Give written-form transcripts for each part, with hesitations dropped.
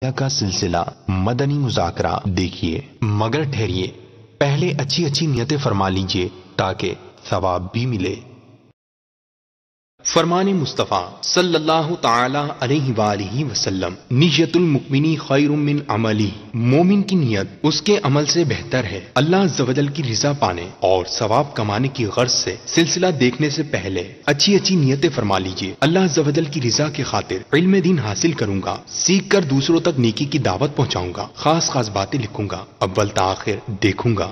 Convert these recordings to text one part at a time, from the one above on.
کا سلسلہ مدنی مذاکرہ دیکھیے، مگر ٹھہریے، پہلے اچھی اچھی نیتیں فرما لیجئے تاکہ ثواب بھی ملے۔ فرمان مصطفیٰ صلی اللہ تعالی علیہ وآلہ وسلم، نیت المؤمن خیر من عملی، مومن کی نیت اس کے عمل سے بہتر ہے اللہ عز و جل کی رضا پانے اور ثواب کمانے کی غرض سے۔ سلسلہ دیکھنے سے پہلے اچھی اچھی نیتیں فرما لیجئے۔ اللہ عز و جل کی رضا کی خاطر علم دین حاصل کروں گا، سیکھ کر دوسروں تک نیکی کی دعوت پہنچاؤں گا، خاص خاص باتیں لکھوں گا، اول تاخیر دیکھوں گا۔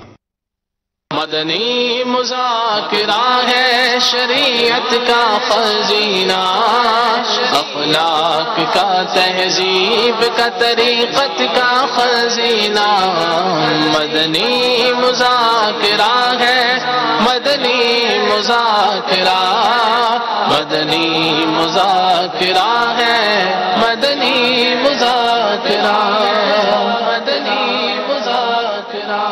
مدنی مذاکرہ ہے شریعت کا خزینہ، اخلاق کا تہذیب کا طریقت کا خزینہ۔ مدنی مذاکرہ ہے، مدنی مذاکرہ، مدنی مذاکرہ ہے، مدنی مذاکرہ، مدنی مذاکرہ۔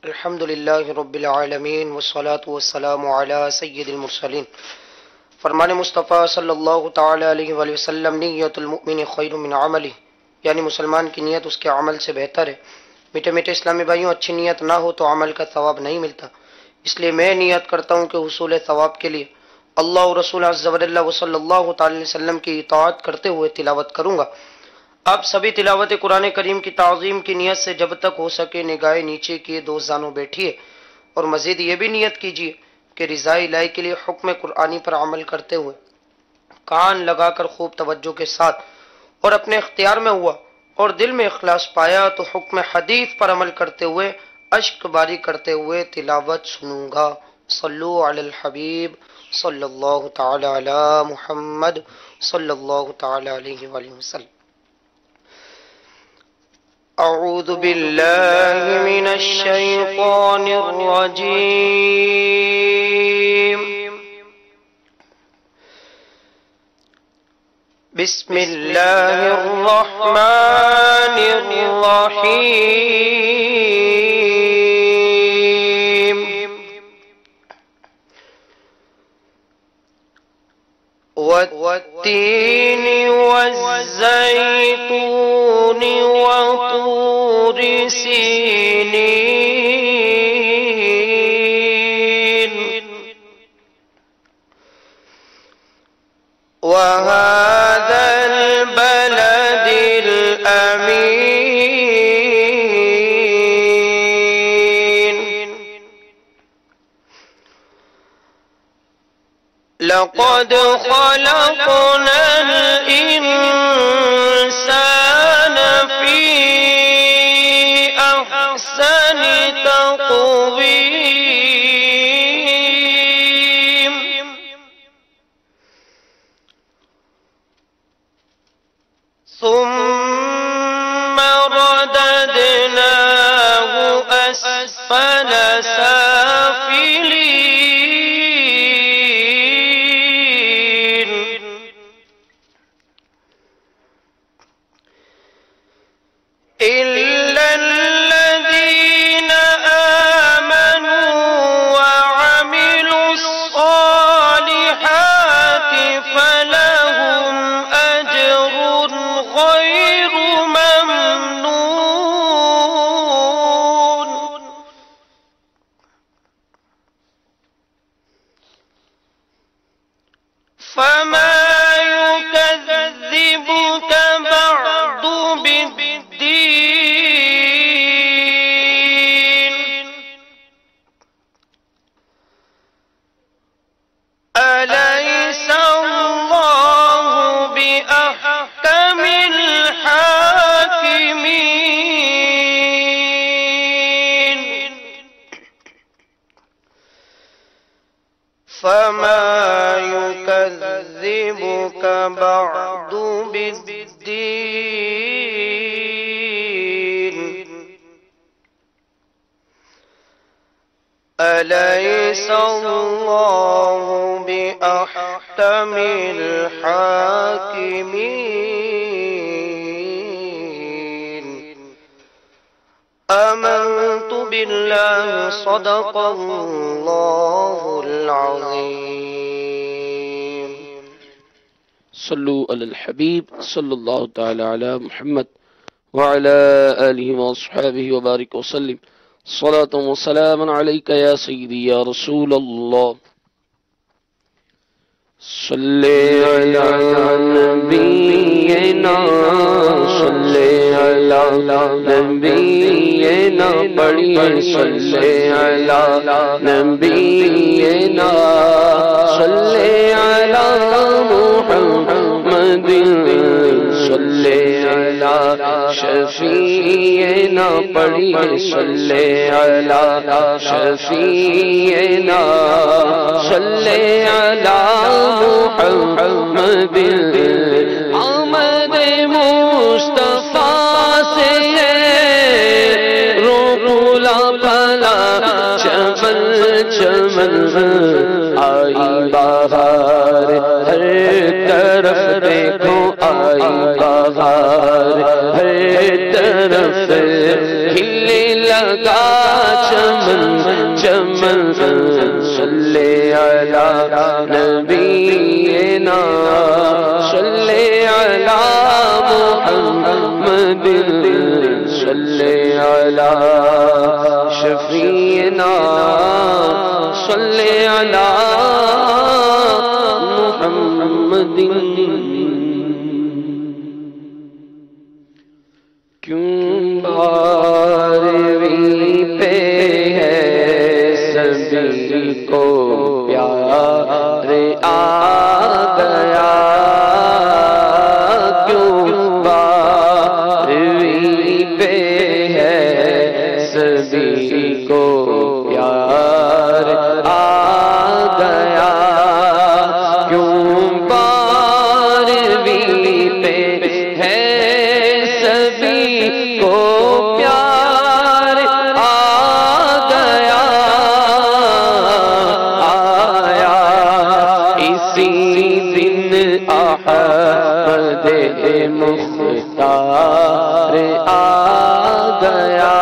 الحمدللہ رب العالمین والصلاة والسلام علی سید المرسلین۔ فرمان مصطفیٰ صلی اللہ تعالی علیہ وآلہ وسلم، نیت المؤمن خیر من عملی، یعنی مسلمان کی نیت اس کے عمل سے بہتر ہے۔ میٹھے میٹھے اسلامی بھائیوں، اچھی نیت نہ ہو تو عمل کا ثواب نہیں ملتا، اس لیے میں نیت کرتا ہوں کہ حصول ثواب کے لیے اللہ و رسول عز و جل صلی اللہ تعالی علیہ وسلم کی اطاعت کرتے ہوئے تلاوت کروں گا۔ آپ سبھی تلاوت قرآن کریم کی تعظیم کی نیت سے جب تک ہو سکے نگاہ نیچے کیے دو زانوں بیٹھیے، اور مزید یہ بھی نیت کیجیے کہ رضا الہی کے لیے حکم قرآنی پر عمل کرتے ہوئے کان لگا کر خوب توجہ کے ساتھ اور اپنے اختیار میں ہوا اور دل میں اخلاص پایا تو حکم حدیث پر عمل کرتے ہوئے اشک باری کرتے ہوئے تلاوت سنوں گا۔ صلو علی الحبیب صلی اللہ تعالی علی محمد صلی اللہ تعالی علیہ وآلہ وسلم۔ اعوذ باللہ من الشیطان الرجیم، بسم اللہ الرحمن الرحیم۔ والتین والزیتون وطور سینین وهذا البلد الأمين لقد خلقنا الإنسان في أحسن تقويم ثم رددناه أسفل سافلين إلا الذين آمنوا وعملوا الصالحات فلهم أجر غير ممنون فما يكذبك بعد بالدين أليس الله بأحكم الحاكمين فما يكذبك بعد بالدين أليس الله بأحكم الحاكمين آمنت بالله صدق الله العظيم۔ صلو علی الحبیب صلی اللہ تعالی علی محمد وعلی آلہ واصحابہ وبارک وسلم صلاۃ و سلام علیک یا سیدی یا رسول اللہ صلی علی نبینا صلی علی نبینا پڑھیے صلی علی نبینا صلی علی محمد صلی علی شفیعنا پڑھیے صلی علی شفیعنا صلی علی محمد آمد مصطفیٰ سے رولا پلا چمن چمن آئی بہار ہر طرف دیکھو آئی بہار ہر طرف ہلنے لگا چمن چمن صلی علی نبینا صلی علی محمد صلی علی شفیعنا صلی علی محمد کیوں بارہویں پہ ہے سبھی کو پیار آ گیا کیوں بارہویں پہ ہے سبھی کو پیار آ گیا کیوں بارہویں پہ ہے سبھی کو پیار آ گیا آیا اسی دن احمد مختار آ گیا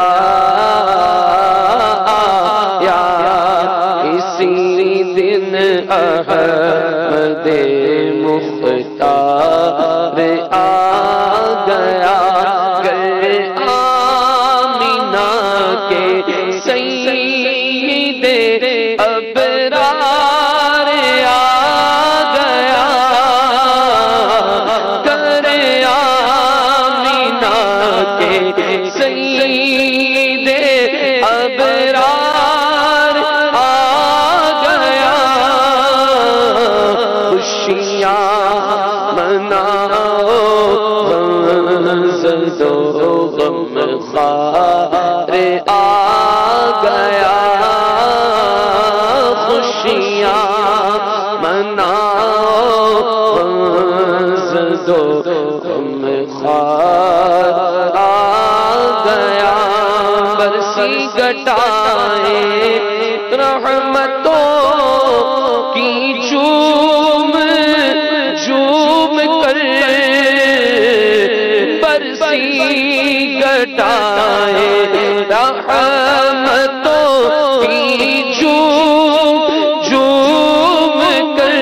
آیا اسی دن احمد مختار آ گیا آمینہ کے سید ابرار آ گیا گر آمینہ کے سید ابرار آ گیا خوشیاں مناؤ زدو غم خار آ گیا خوشیاں مناؤ زدو غم خار آ گیا برسی گٹائے رحمتوں کی جھوم جھوم کر برسی گٹائے رحمتوں کی جھوم جھوم کر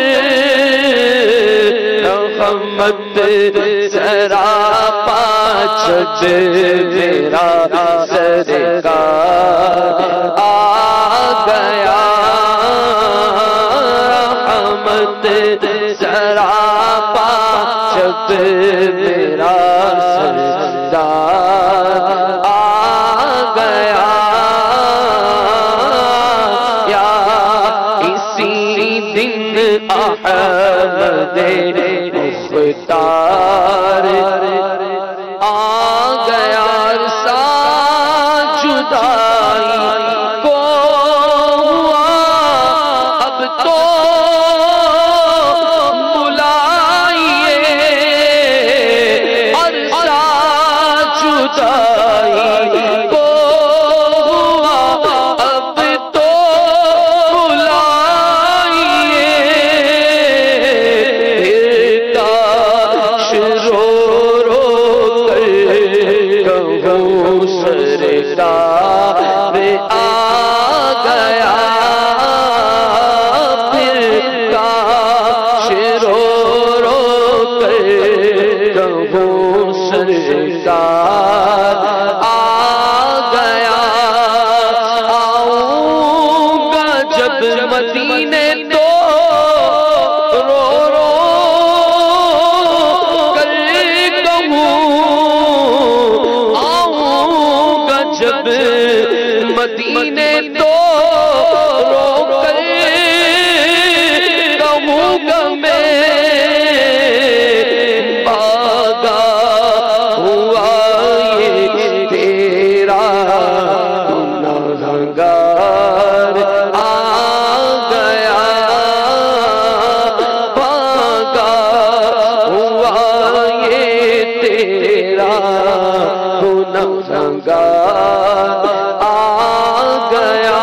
رحمت سراپا چھت میرا سرکار آ گیا رحمت سراپا چھت میرا سردار آ گیا یا اسی دن احمد مختار آ گیا عرصہ جدائی کو ہوا اب تو بلائیے عرصہ سرکار آ گیا، آؤں گا جب مدینے تو رو رو کر کہوں، آؤں گا جب مدینے تو رو کر کہوں گا میں باغا ہوا یہ تیرا گنہگار آ گیا، باغا ہوا یہ تیرا گنہگار آ گیا،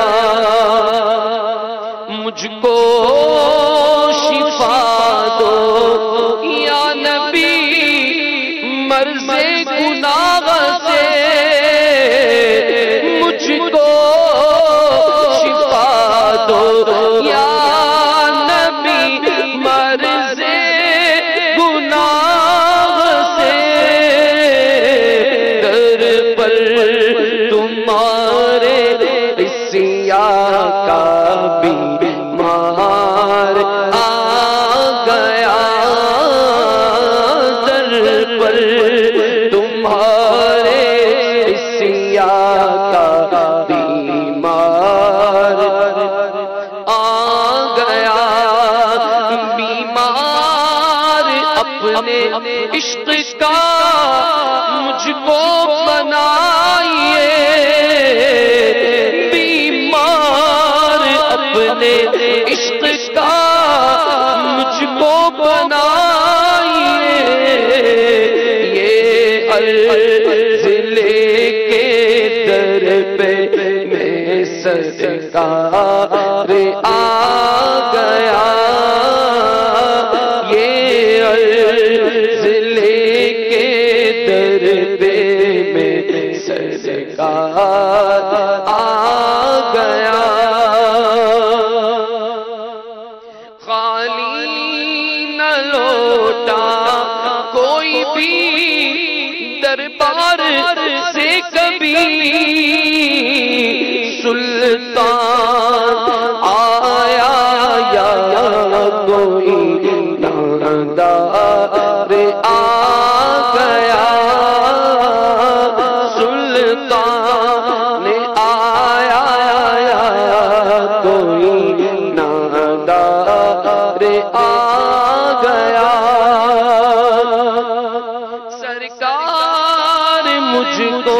مجھ کو شفا دو یا نبی مرض گناہ سے، مجھ کو شفا دو یا نبی مرض گناہ سے، در پر تمہارے عصیاں کا بیمار آ گیا، در پر تمہارے عصیاں کا بیمار آ گیا، بیمار اپنے عشق کا مجھ کو بنائیے، بیمار اپنے عشق کا مجھ کو بنائیے، یہ عرض لے کے در پہ میں سرکار آ گیا، یہ عرض لے کے در پہ میں سرکار آ گیا، خالی نہ لوٹا کوئی بھی دربار سے کبھی، سلطان آیا یا کوئی نامدار آ گیا، سلطان آیا یا کوئی نامدار آ گیا، سرکار مجھ کو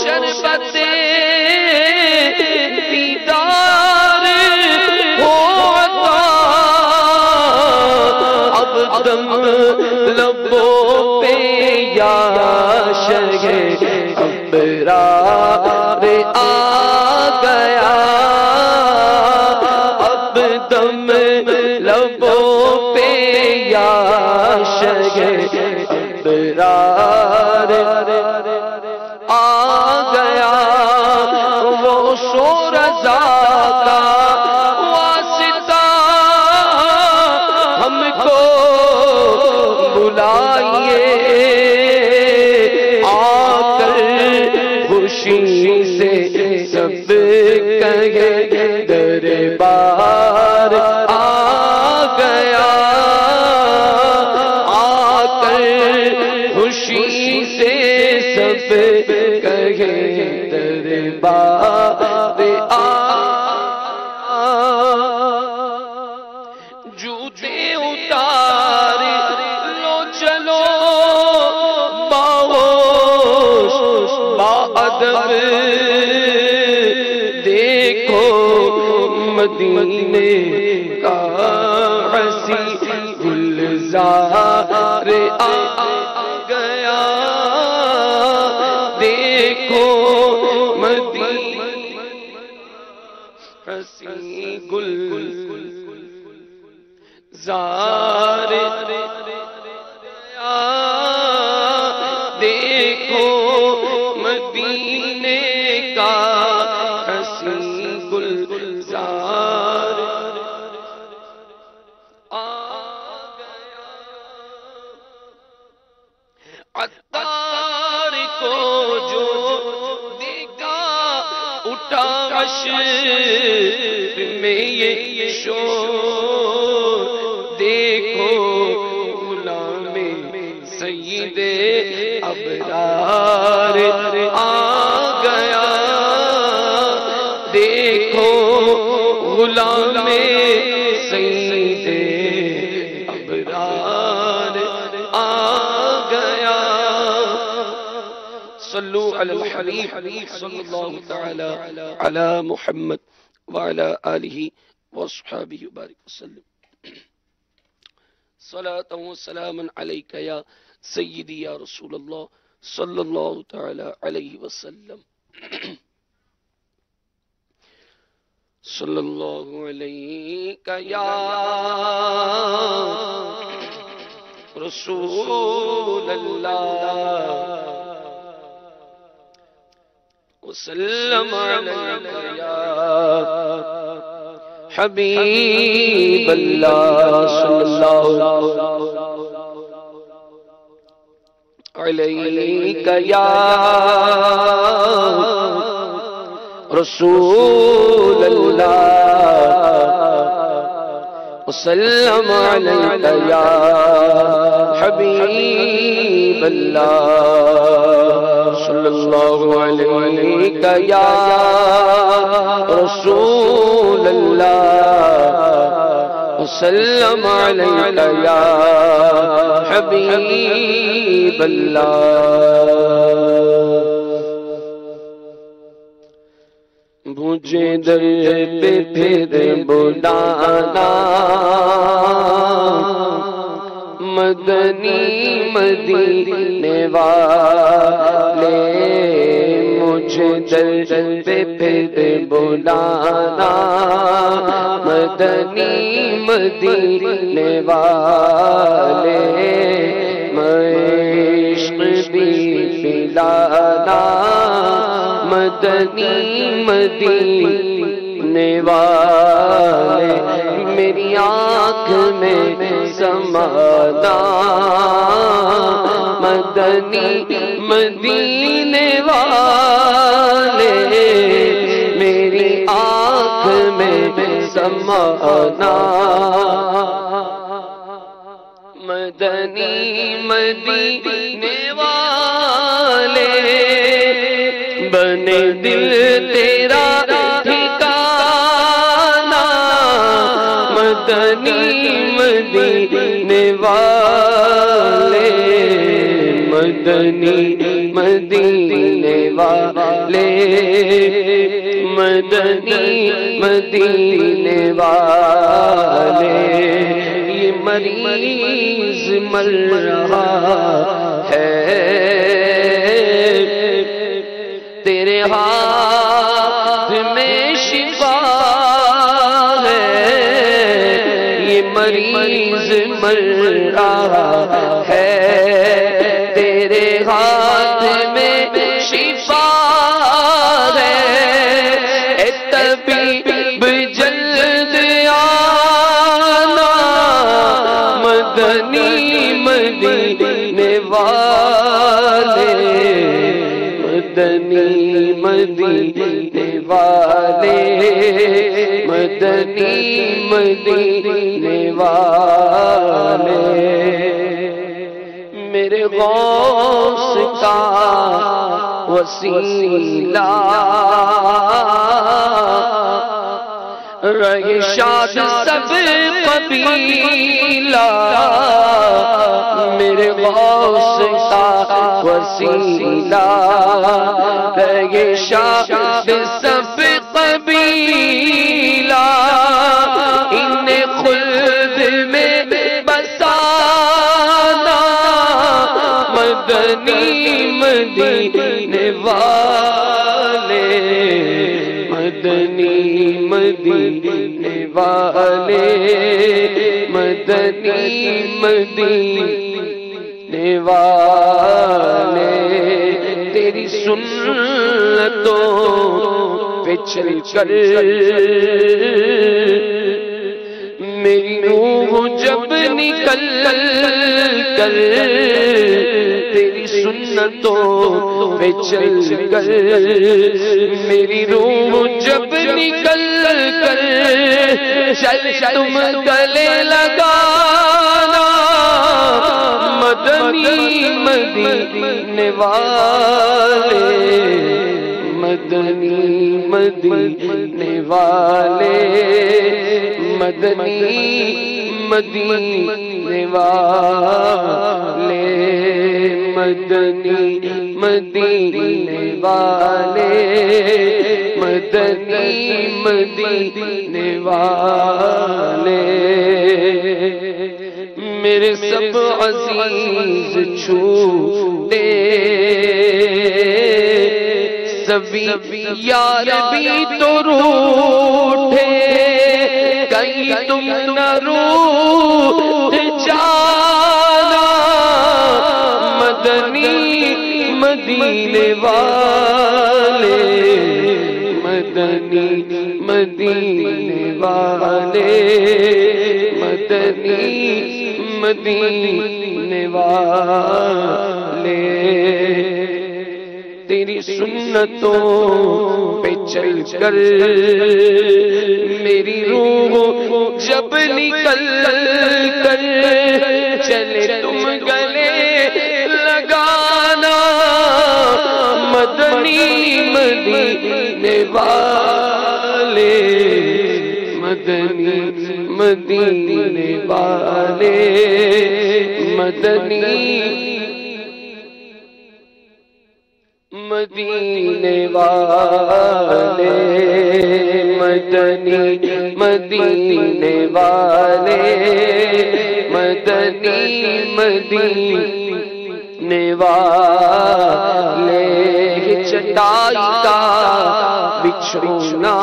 شربت دیدار ہو عطا، اب دم لبوں پہ یا شہ ابرار آ گیا، اب دم لبوں پہ یا شہ ابرار آ گیا، وہ شورزا کا واسطہ ہم کو بلائیے، آ کر خوشی سے سب کہے دربار آ گیا، آ کر خوشی سے سب کہے دربار آ، جوتے اتار لو چلو باہوش باادب، دیکھو مدینے کا حسین گلزار آ گیا، دیکھو مدینے حسین گلزار دیکھو مدینے کا حسین گلزار آ گیا، حشر میں یہ شور دیکھو غلام سید ابرار آ گیا، دیکھو غلام سید ابرار آ گیا۔ صلو علی الحبیب صلی اللہ تعالی علی محمد وعلی آلہ وصحبہ وبارک وسلم۔ صلاۃ و سلام علیک یا سیدی یا رسول اللہ صلی اللہ تعالی علیہ وسلم۔ صلی اللہ علیک یا رسول اللہ وسلم علیک یا حبیب اللہ صلی اللہ علیک یا رسول اللہ وسلم علیک یا حبیب اللہ صلی اللہ علیک یا رسول اللہ وسلم علیک یا حبیب اللہ۔ مجھے در پہ پھر بلانا مدنی مدینے والے، مجھے در پہ پھر بلانا مدنی مدینے والے، عشق بھی پلانا مدنی مدینے والے، میری آنکھ میں سمانا مدنی مدینے والے، میری آنکھ میں سمانا مدنی مدینے والے، بنے دل تیرا ٹھکانا مدنی مدینے والے، مدنی مدینے والے، مدنی مدینے والے، یہ مریض مر رہا ہے تیرے ہاتھ میں شفا ہے، یہ مریض مر رہا ہے تیرے ہاتھ میں شفا ہے، اے طبیب جلد آنا مدنی مدینے والے، مدنی مدینے والے، مدنی مدینے والے، میرے غوث کا وسیلہ رہے شاد سب قبیلہ، میرے غوث کا وسیلہ رہے شاد سب قبیلہ، انہیں خلد میں بسانا مدنی مدینے والے، مدنی مدینے والے، مدنی مدینے والے، تیری سنتوں پہ چل کر میری روح جب نکل کر تیری سنتوں پہ چل کر میری روح جب نکل کر چل تم گلے لگانا مدنی مدینے والے مدنی مدینے والے مدنی مدینے والے مدنی مدینے والے مدنی مدینے والے میرے سب عزیز چھوٹے سبھی یار بھی تو روٹھے کہیں تم نہ روٹھ جانا مدنی مدینے والے مدنی مدینے والے مدنی مدینے والے تیری سنتوں پہ چل کر میری روح جب نکل کر چلے تم گلے لگانا مدنی مدینے والے مدنی مدینے والے مدنی مدینے والے مدنی مدینے والے مدنی مدینے والے چٹائی کا بچھونا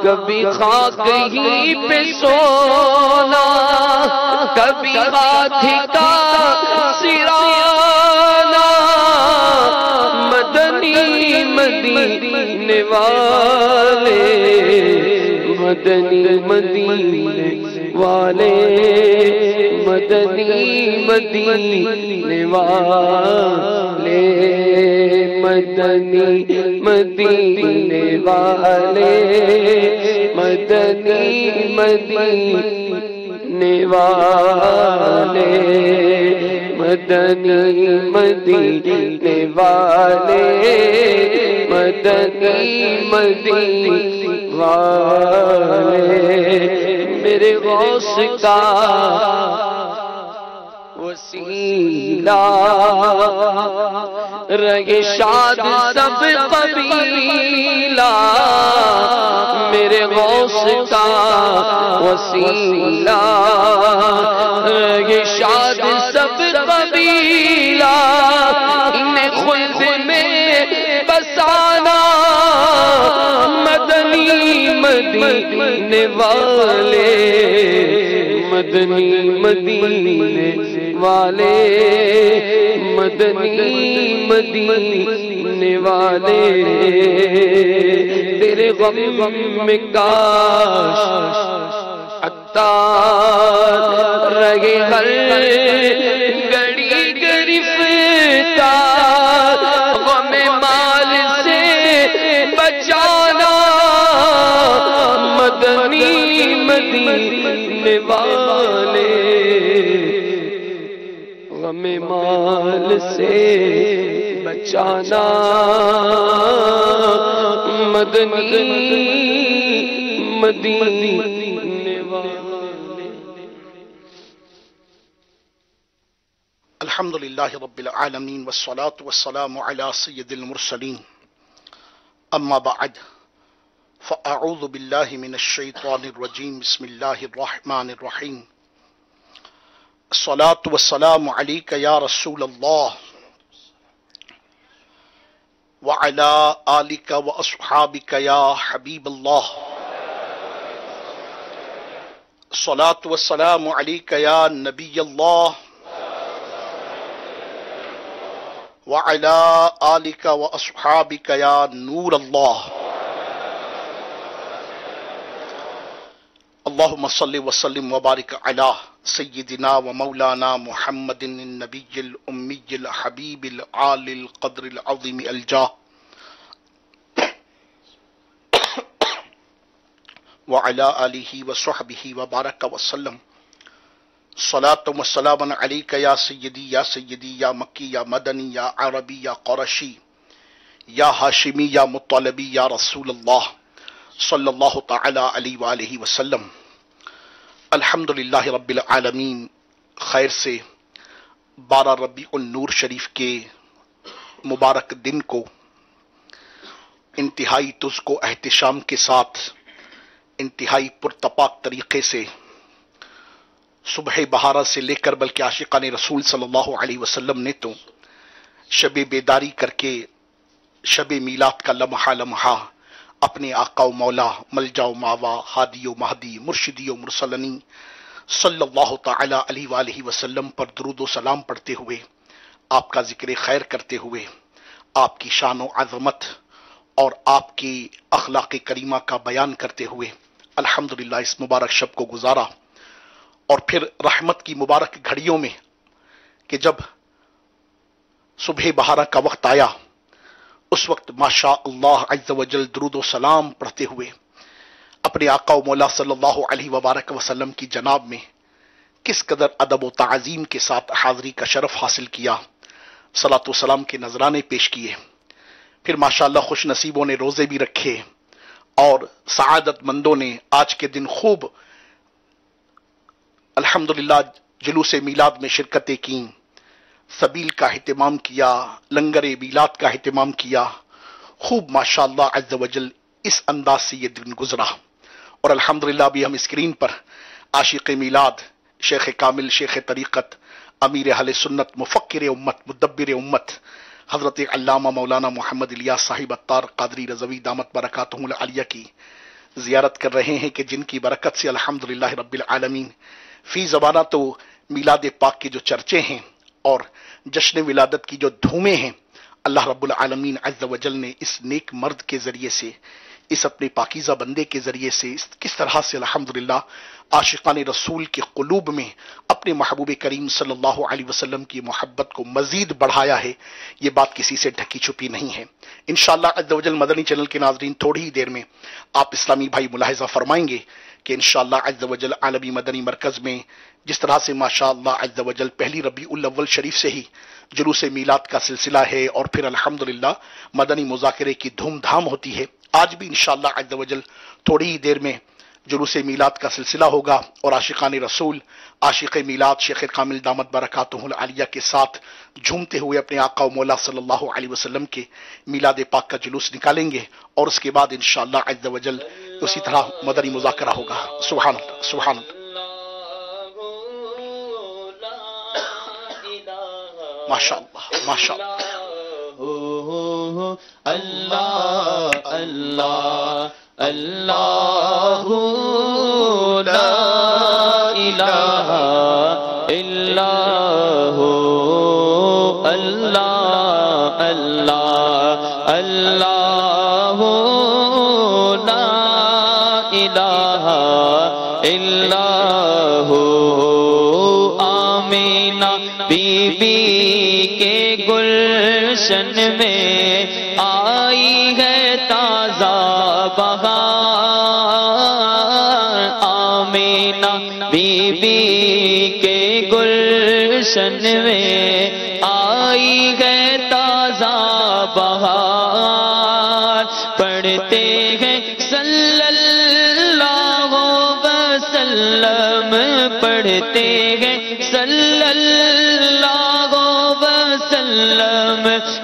کبھی خاک ہی پہ سونا کبھی ہاتھی کا سرانا مدنی مدینے والے مدنی مدینے والے مدنی مدینے والے مدنی مدینے والے مدنی مدینے والے مدنی مدینے والے مدنی مدینے والے میرے غوث کا وسیلہ رہے شاد سب قبیلہ میرے غوث کا وسیلہ رہے شاد سب قبیلہ انہیں خلد میں بسانا مدنی مدینے والے مدنی مدینے والے مدنی مدینے والے تیرے غم میں کاش عطار رہے ہر گھڑی گرفتار غم مال سے بچانا مدنی مدینے والے غم مال سے بچانا مدنی مدینے والے الحمد للہ رب العالمین والصلاة والسلام علی سید المرسلین اما بعد فاعوذ باللہ من الشیطان الرجیم بسم اللہ الرحمن الرحیم الصلاة والسلام علیک یا رسول اللہ وعلی آلک واصحابک یا حبیب اللہ الصلاة والسلام علیک یا نبی اللہ وعلی آلک واصحابک یا نور اللہ اللهم صل وسلم وبارك على سيدنا ومولانا محمد النبي الأمي الحبيب العالي القدر العظيم الجاه وعلى آله وصحبه وبارك وسلم صلاة وسلام عليك يا سيدي يا سيدي يا مكي يا مدني يا عربي يا قرشي يا هاشمي يا مطلبي يا رسول الله صلی اللہ تعالی علیہ وآلہ وسلم۔ الحمدللہ رب العالمین، خیر سے 12 ربیع النور شریف کے مبارک دن کو انتہائی تزک و احتشام کے ساتھ انتہائی پرتپاک طریقے سے صبح بہارہ سے لے کر بلکہ عاشقان رسول صلی اللہ علیہ وسلم نے تو شب بیداری کر کے شب میلاد کا لمحہ لمحہ اپنے آقا و مولا ملجا و ماوا ہادی و مہدی مرشدی و مرسلنی صلی اللہ تعالی علیہ وآلہ وسلم پر درود و سلام پڑھتے ہوئے، آپ کا ذکر خیر کرتے ہوئے، آپ کی شان و عظمت اور آپ کی اخلاق کریمہ کا بیان کرتے ہوئے الحمدللہ اس مبارک شب کو گزارا۔ اور پھر رحمت کی مبارک گھڑیوں میں کہ جب صبح بہارہ کا وقت آیا، اس وقت ماشاء اللہ عز و جل درود و سلام پڑھتے ہوئے اپنے آقا و مولا صلی اللہ علیہ وبارک وسلم کی جناب میں کس قدر ادب و تعظیم کے ساتھ حاضری کا شرف حاصل کیا، صلاۃ و سلام کے نذرانے پیش کیے۔ پھر ماشاء اللہ خوش نصیبوں نے روزے بھی رکھے اور سعادت مندوں نے آج کے دن خوب الحمدللہ جلوس میلاد میں شرکتیں کیں، سبیل کا اہتمام کیا، لنگر میلاد کا اہتمام کیا، خوب ماشاءاللہ عز و جل اس انداز سے یہ دن گزرا۔ اور الحمدللہ بھی ہم اسکرین پر عاشق میلاد، شیخ کامل، شیخ طریقت، امیر اہل سنت، مفکر امت، مدبر امت حضرت علامہ مولانا محمد الیاس صاحب عطار قادری رضوی دامت برکاتہم العالیہ کی زیارت کر رہے ہیں کہ جن کی برکت سے الحمدللہ رب العالمین فی زبانہ تو میلاد پاک کے جو چرچے ہیں اور جشن ولادت کی جو دھومیں ہیں، اللہ رب العالمین عز و جل نے اس نیک مرد کے ذریعے سے، اس اپنے پاکیزہ بندے کے ذریعے سے کس طرح سے الحمدللہ عاشقان رسول کے قلوب میں اپنے محبوب کریم صلی اللہ علیہ وسلم کی محبت کو مزید بڑھایا ہے، یہ بات کسی سے ڈھکی چھپی نہیں ہے۔ انشاءاللہ عز و جل مدنی چینل کے ناظرین تھوڑی ہی دیر میں آپ اسلامی بھائی ملاحظہ فرمائیں گے کہ انشاءاللہ عز و جل عالمی مدنی مرکز میں جس طرح سے ماشاءاللہ عز و جل پہلی ربیع الاول شریف سے ہی جلوس میلاد کا سلسلہ ہے اور پھر الحمدللہ مدنی مذاکرے کی دھوم دھام ہوتی ہے، آج بھی انشاءاللہ عز و جل تھوڑی ہی دیر میں جلوس میلاد کا سلسلہ ہوگا اور عاشقان رسول، عاشق میلاد شیخ کامل دامت برکاتہم العالیہ کے ساتھ جھومتے ہوئے اپنے آقا و مولا صلی اللہ علیہ وسلم کے میلاد پاک کا جلوس نکالیں گے اور اس کے بعد انشاءاللہ عز و جل اسی طرح مدنی مذاکرہ ہوگا۔ سبحان اللہ سبحان اللہ، ماشاء اللہ ماشاء اللہ، اللہ اللہ اللہ لا الہ الا ہو، اللہ اللہ اللہ لا الہ الا ہو۔ آمینہ بی بی کے گلشن میں آئی ہے تازہ بہار، آمینہ بی بی کے گلشن میں آئی ہے تازہ بہار، پڑھتے ہیں صلی اللہ وسلم، پڑھتے ہیں صلی اللہ وسلم،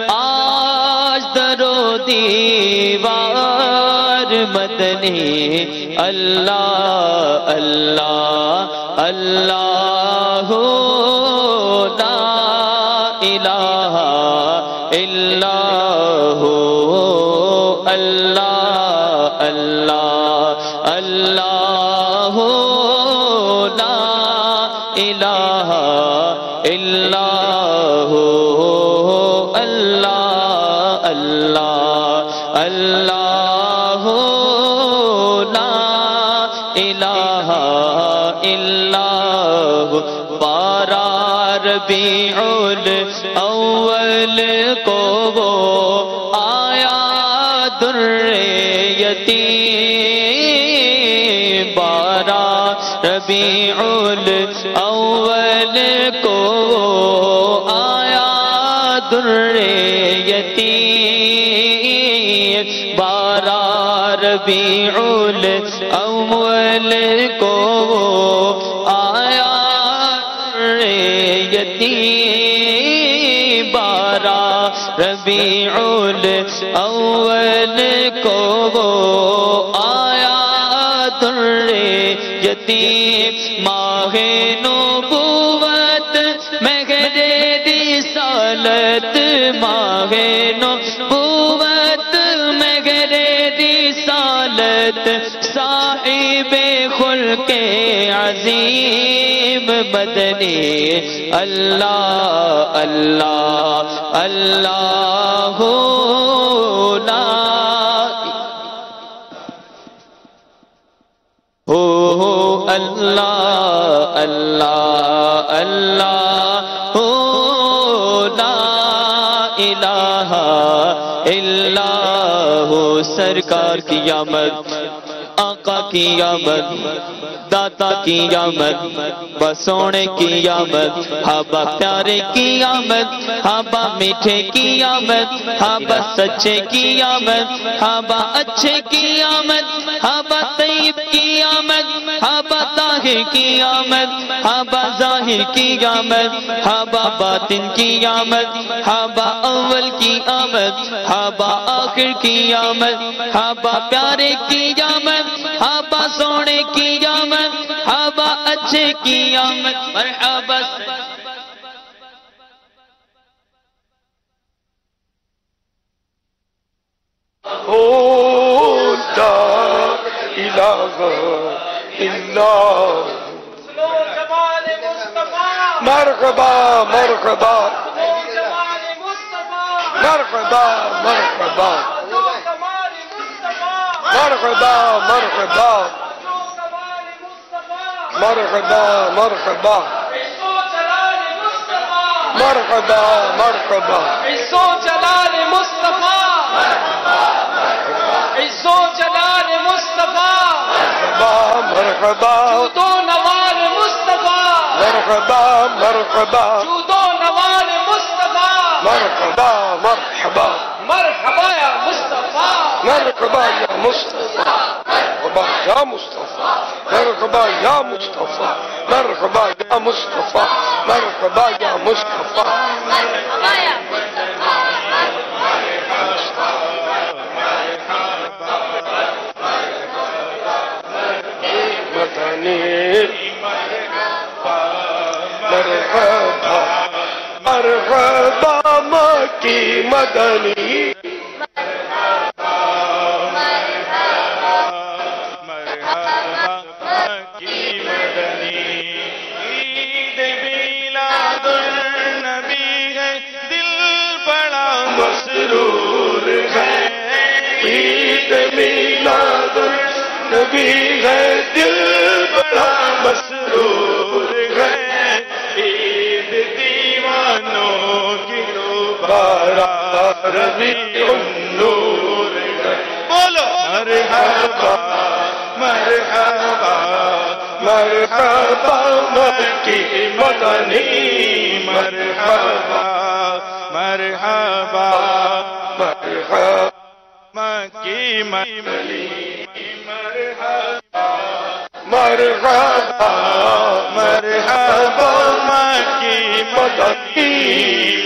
آج درو دیوار مدنی، اللہ اللہ اللہ لا الہ الا ہو، اللہ اللہ اللہ لا الہ الا ہو، اللہ اللہ اللہ لا الہ ربیع الاول کو وہ آیا در یتیم، 12 ربیع الاول کو آیا در یتیم، 12 ربیع الاول کو آیا در یتیم، 12 ربیع الاول کو آیا در یتیم، ماہ نبوت مہر رسالت، ماہ نبوت مہر رسالت، صاحب خلق عظیم مدنی، اللہ اللہ اللہ لا اللہ اللہ اللہ لا الہ الا ہو، سرکار کی آمد، آقا کی آمد، داتا کی آمد، بسونے کی آمد، ہابا پیارے کی آمد، ہابا میٹھے کی آمد، ہابا سچے کی آمد، ہابا اچھے کی آمد، ہابا طیب کی آمد، ہابا طاہر کی آمد، ہابا ظاہر کی آمد، ہابا باطن کی آمد، ہابا اول کی آمد، ہابا آخر کی آمد، ہابا پیارے کی آمد، ہابا سونے کی آمد، ہابا اچھے کی آمد، مرحبا لا الہ الا مرحبا مرحبا مرحبا مرحبا مرحبا مرحبا مرحبا مرحبا مرحبا مرحبا عزو جلال مصطفیٰ، عزو جلال مصطفیٰ، مرحبا جود و نوال مصطفیٰ، مرحبا مرحبا جود و نوال مصطفیٰ، مرحبا مرحبا مرحبا یا مصطفیٰ، مرحبا یا مصطفیٰ، مرحبا یا مصطفیٰ، مرحبا یا مصطفیٰ، مرحبا یا مصطفیٰ، مرحبا یا مصطفیٰ، مرحبا یا مدنی مرحبا مرحبا مکی مدنی مسرور ہے عید میلاد النبی ہے، دل بڑا مسرور ہے، عید دیوانوں کی دوبارہ ربیع النور ہے، بولو مرحبا مرحبا مرحبا مکی مدنی، مرحبا مرحبا مرحبا مکی مدنی، مرحبا مرحبا مرحبا مکی مدنی،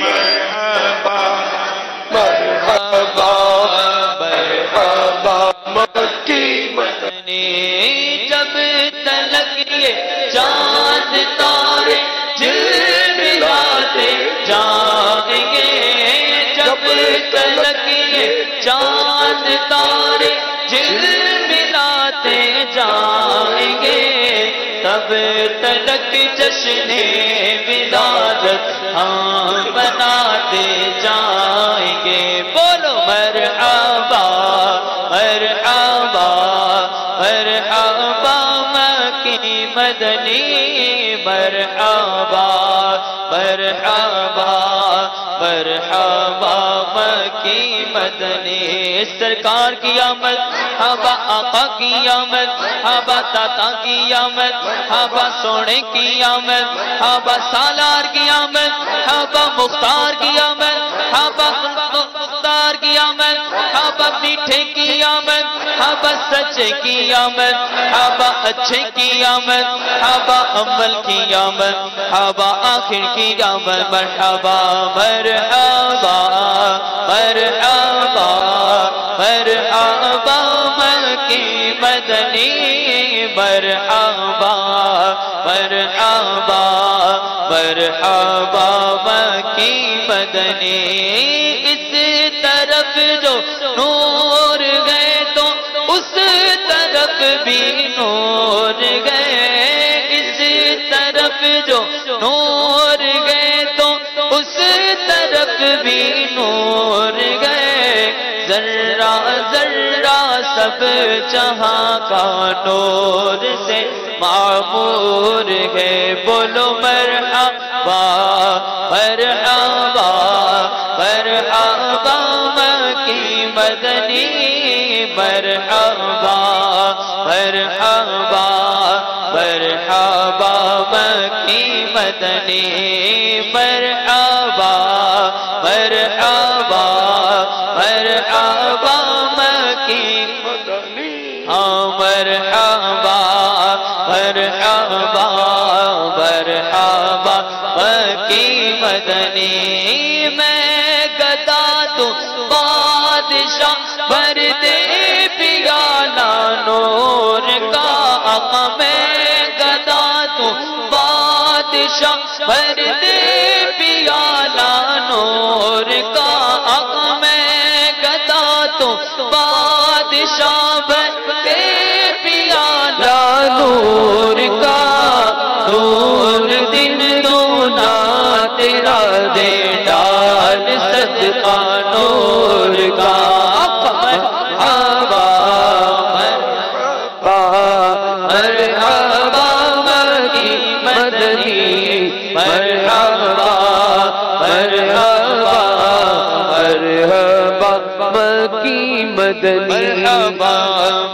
مرحبا مرحبا مرحبا مکی مدنی، جب تلک یہ چاند تارے جلولاتے جائیں گے، جب تلک یہ چاند تارے جلولاتے جائیں گے، تب تلک جشن ولادت ہم بناتے جائیں گے، بولو مرحبا مرحبا مرحبا مکی مدنی، مرحبا مرحبا کی مدنی سرکار کی آمد مرحبا آقا کی آمد مرحبا داتا کی آمد مرحبا سونے کی آمد مرحبا سالار کی آمد مرحبا مختار کی آمد مرحبا مختار کی آمد مرحبا میٹھے کی آمد مرحبا سچے کی آمد مرحبا اچھے کی آمد مرحبا اول کی آمد مرحبا آخر کی آمد مرحبا مرحبا مرحبا مرحبا مکی مدنی مرحبا مرحبا مرحبا مکی مدنی اس طرف جو نور گئے تو اس طرف بھی نور گئے اس طرف جو نور گئے تو اس طرف بھی نور گئے ذرہ ذرہ سب جہاں کا نور سے معمور ہے بولو مرحبا مرحبا مرحبا مکی مدنی مرحبا مرحبا مرحبا مکی مدنی مرحبا مرحبا مرحبا مکی مرحبا مرحبا مرحبا مکی مدنی میں گدا تو بادشاہ بھر دے پیالہ نور کا آقا میں گدا تو بادشاہ بھر دے پیالہ نور کا آقا میں گدا تو بادشاہ بھر دے پیالہ نور کا نور دن دونا تیرا دے ڈال صدقہ نور کا مرحبا مرحبا مرحبا مکی مدنی مرحبا مرحبا مرحبا مکی مدنی مرحبا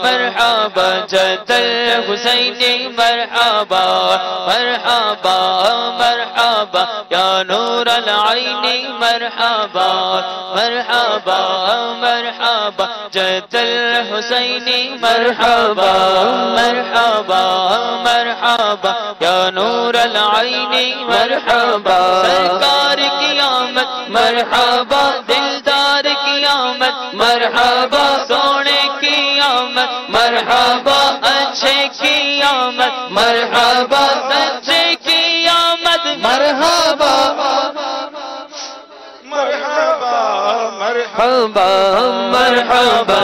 مرحبا جد الحسین مرحبا مرحبا مرحبا یا نور العین مرحبا مرحبا مرحبا جد الحسین مرحبا مرحبا مرحبا یا نور العین مرحبا سرکار کی آمد مرحبا دلدار کی آمد مرحبا سونے کی آمد مرحبا اچھے کی آمد مرحبا سچے کی آمد مرحبا مرحبا مرحبا مرحبا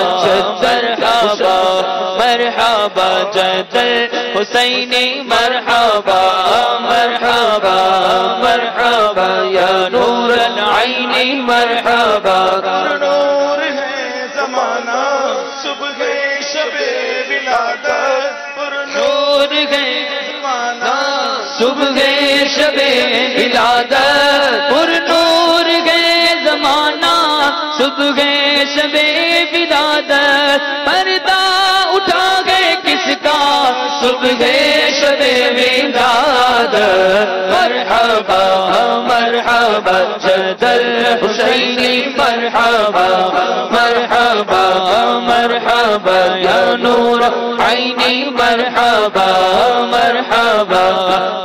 مرحبا مرحبا جد الحسین مرحبا مرحبا مرحبا یا نور العین مرحبا نور ہے زمانہ صبح شب ولادت پر نور ہے زمانہ صبح شب ولادت پر نور ہے زمانہ صبح شب ولادت پردہ اٹھا گئے کس کا صبح شب ولادت مرحبا مرحبا جد الحسین مرحبا مرحبا مرحبا یا نور عینی مرحبا مرحبا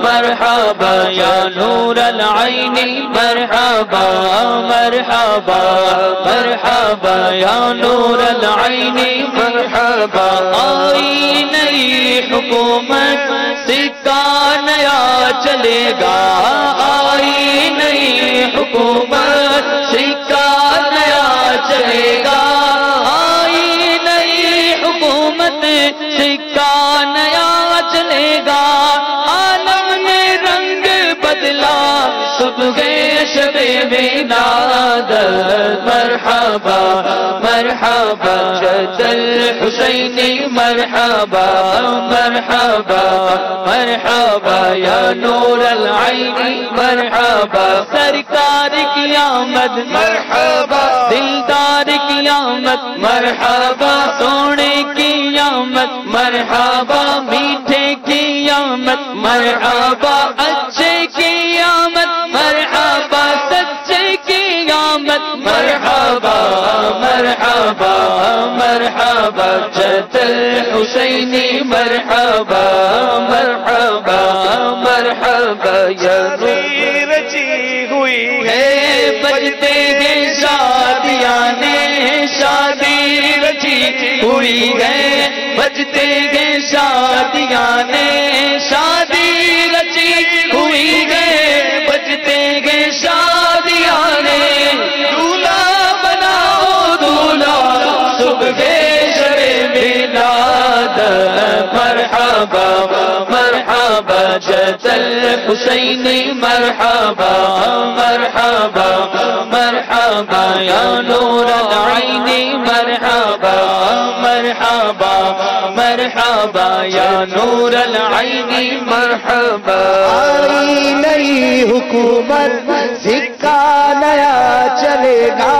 مرحبا یا نور العین مرحبا مرحبا مرحبا یا نور العین مرحبا آئی نئی حکومت سکہ نیا چلے گا آئی نئی حکومت سکہ نیا چلے گا آئی نئی حکومت سکہ نیا چلے گا عالم نے رنگ بدلا صبح شب ولادت مرحبا مرحبا جد الحسین مرحبا مرحبا مرحبا یا نور العین مرحبا سرکار کی آمد مرحبا دلدار آمد مرحبا سونے کی آمد مرحبا میٹھے کی آمد مرحبا اچھے کی آمد مرحبا سچے کی آمد مرحبا مرحبا مرحبا جد الحسینی مرحبا مرحبا مرحبا یا رچی ہوئی ہے بجتے ہیں شادیاں نے شادی رچی ہوئی ہے بجتے ہیں شادیاں نے شادی رچی ہوئی ہے بجتے ہیں شادیاں نے دولہا بناؤ دولہا صبح شب میلاد مرحبا مرحبا جد الحسینی مرحبا مرحبا مرحبا یا نور العین مرحبا مرحبا مرحبا یا نور العین مرحبا آئی نئی حکومت سکہ نیا چلے گا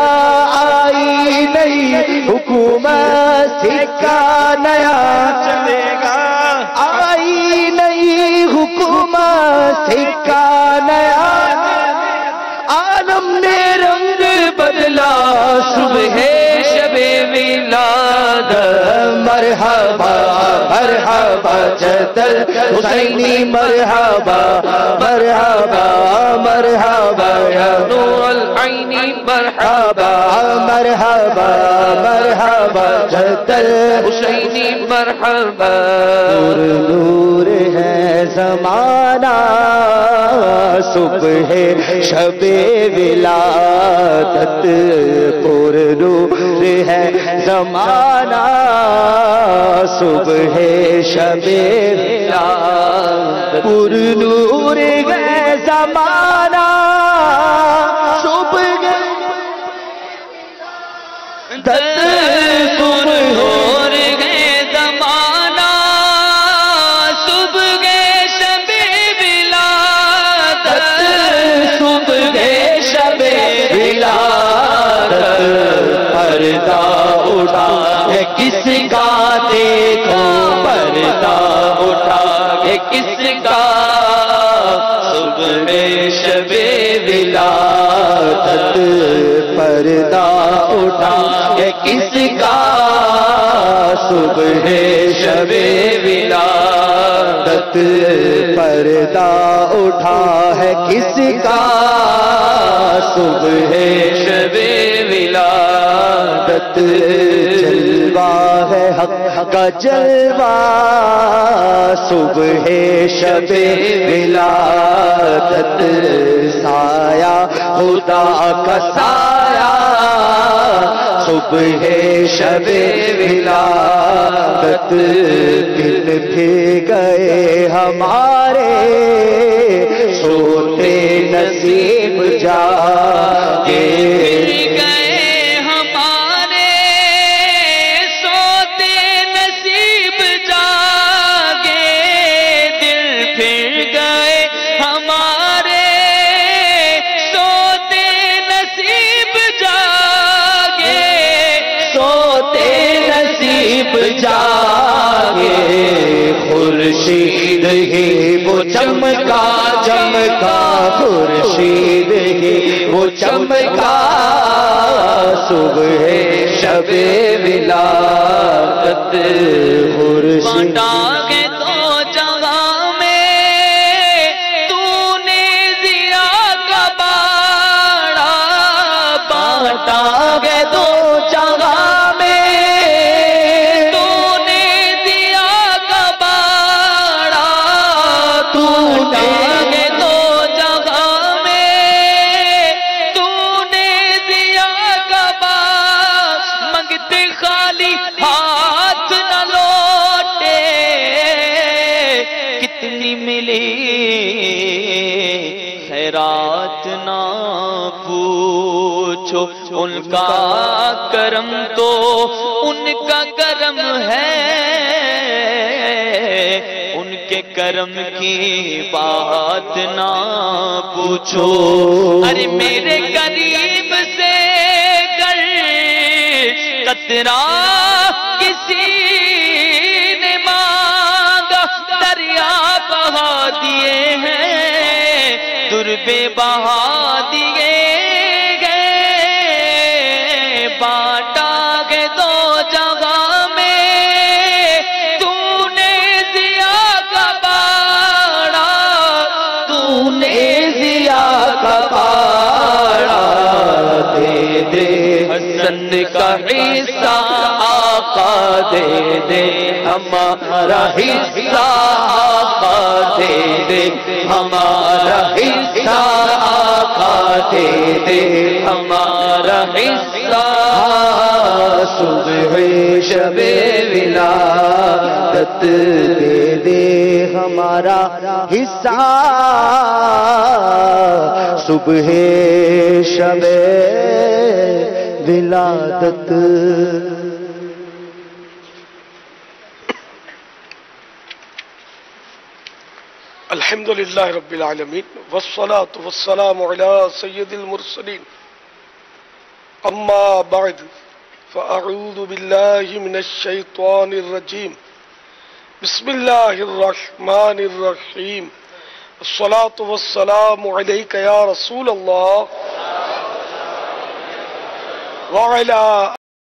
آئی نئی حکومت سکہ نیا چلے گا آئی نئی حکومت سکہ نیا عالم نے رنگ بدلا صبح شب میلاد مرحبا مرحبا جد الحسینی مرحبا مرحبا مرحبا یا نور العین مرحبا مرحبا مرحبا جد الحسینی مرحبا نور نور ہے زمانہ صبح شب ولادت پر نور ہے زمانہ صبح شب ولادت پر نور ہے زمانہ صبح پر نور ہے زمانہ صبح شب ولادت صبح شب ولادت پردہ اٹھا ہے کس کا دیکھو پردہ اٹھا ہے کس کا صبح شب ولادت پردہ اٹھا ہے کس کا صبح شب ولادت پردہ اٹھا ہے کس کا صبح شب ولادت جلوہ ہے حق کا جلوہ صبح شب ولادت سایہ خدا کا سایہ صبح شب ولادت دن پھر گئے ہمارے سوتے نصیب جاگے گئے ہمارے سوتے نصیب جاگے دل پھر گئے ہمارے سوتے نصیب جاگے سوتے نصیب جاگے خورشید ہی وہ چمکا چمکا خورشید ہی وہ چمکا صبح شب ولادت خورشید ڈاکے تو جگہ میں تو نے ضیا کا باڑا بانٹا گے دو جگہ میں تو نے ضیا کا باڑا تو نے دو جگہ میں تو نے ضیا کا باڑا منگتے خالی ہاتھ نہ لوٹے کتنی ملی خیرات نہ پوچھو ان کا کرم تو ان کا کرم ہے ان کے کرم کی بات نہ پوچھو ارے میرے قریب سے گر قطرہ کسی نے مانگا دریا بہا دیے ہیں دربے بہا دیے گئے بانٹا کے دو جگہ میں تو نے ضیا کا باڑا تو نے ضیا کا باڑا دے دے حسن کا حصہ آقا دے دے ہمارا حصہ آقا دے دے ہمارا حصہ آقا دے دے ہمارا حصہ صبح شب ولادت دے دے ہمارا حصہ صبح شب ولادت الحمد للہ رب العالمین والصلاة والسلام علی سید المرسلین اما بعد فاعوذ باللہ من الشیطان الرجیم بسم اللہ الرحمن الرحیم الصلاة والسلام علیک یا رسول اللہ وعلی